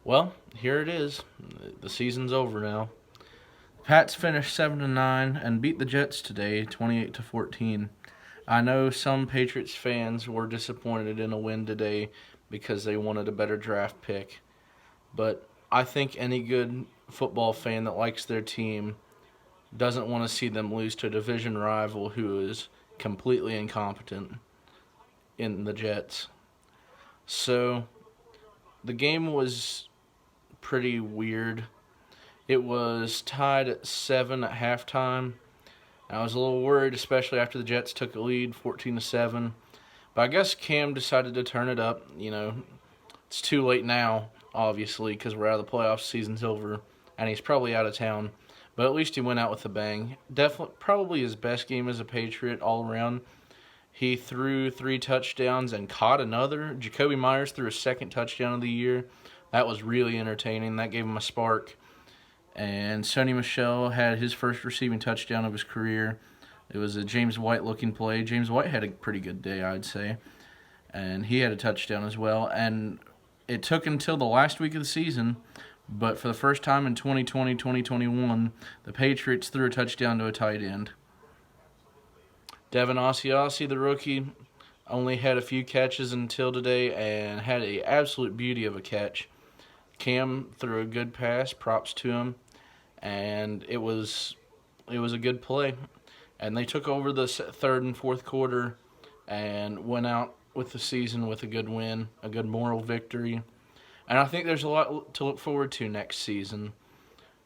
Well, here it is. The season's over now. Pats finished 7-9 and beat the Jets today, 28-14. I know some Patriots fans were disappointed in a win today because they wanted a better draft pick, but I think any good football fan that likes their team doesn't want to see them lose to a division rival who is completely incompetent in the Jets. So the game was pretty weird. It was tied at 7 at halftime. I was a little worried, especially after the Jets took a lead 14-7. But I guess Cam decided to turn it up. It's too late now, obviously, because we're out of the playoffs, season's over, and he's probably out of town. But at least he went out with a bang. Definitely, probably his best game as a Patriot all around. He threw 3 touchdowns and caught another. Jacoby Myers threw a second touchdown of the year. That was really entertaining. That gave him a spark. And Sony Michel had his first receiving touchdown of his career. It was a James White looking play. James White had a pretty good day, I'd say. And he had a touchdown as well. And it took until the last week of the season, but for the first time in 2020, 2021, the Patriots threw a touchdown to a tight end. Devin Asiasi, the rookie, only had a few catches until today and had an absolute beauty of a catch. Cam threw a good pass, props to him, and it was a good play. And they took over the third and fourth quarter and went out with the season with a good win, a good moral victory. And I think there's a lot to look forward to next season.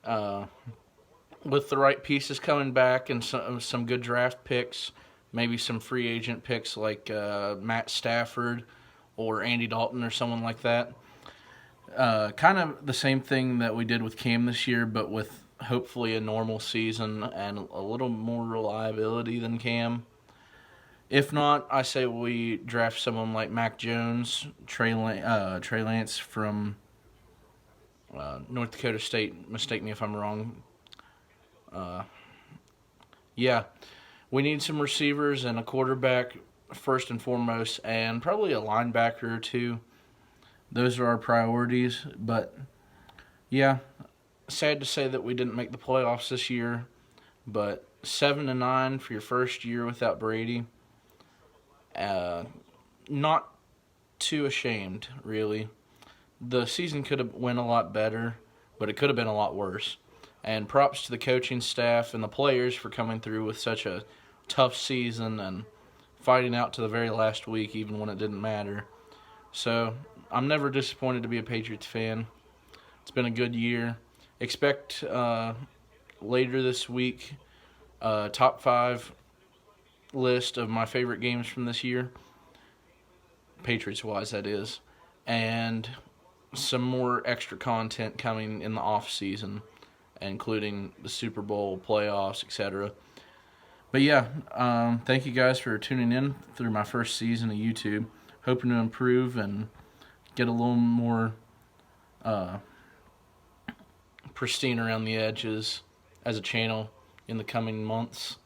With the right pieces coming back and some good draft picks, maybe some free agent picks like Matt Stafford or Andy Dalton or someone like that. Kind of the same thing that we did with Cam this year, but with hopefully a normal season and a little more reliability than Cam. If not, I say we draft someone like Mac Jones, Trey Lance from North Dakota State. Mistake me if I'm wrong. Yeah, we need some receivers and a quarterback first and foremost, and probably a linebacker or two. Those are our priorities. But yeah, sad to say that we didn't make the playoffs this year. But 7-9 for your first year without Brady. Not too ashamed, really. The season could have went a lot better, but it could have been a lot worse. And props to the coaching staff and the players for coming through with such a tough season and fighting out to the very last week, even when it didn't matter. So I'm never disappointed to be a Patriots fan. It's been a good year. Expect later this week top 5 list of my favorite games from this year, Patriots-wise, that is, and some more extra content coming in the off season, including the Super Bowl, playoffs, etc. But yeah, thank you guys for tuning in through my first season of YouTube. Hoping to improve and get a little more pristine around the edges as a channel in the coming months.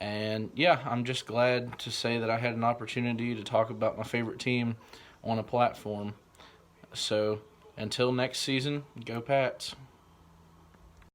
And yeah, I'm just glad to say that I had an opportunity to talk about my favorite team on a platform. So until next season, go Pats.